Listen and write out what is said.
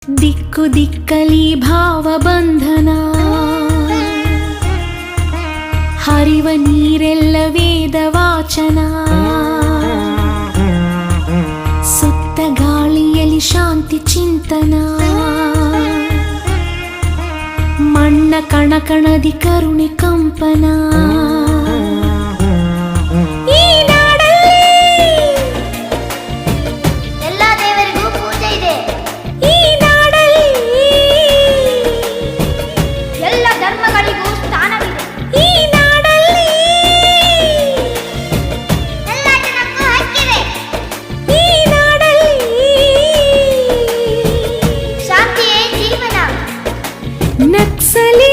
ದಿಕ್ಕು ದಿಕ್ಕಲಿ ಭಾವಬಂಧನ, ಹರಿವ ನೀರೆಲ್ಲ ವೇದ ವಾಚನ, ಸುತ್ತ ಗಾಳಿಯಲ್ಲಿ ಶಾಂತಿ ಚಿಂತನ, ಮಣ್ಣ ಕಣಕಣದಿ ಕರುಣೆ ಕಂಪನ. ನಕ್ಸಲಿ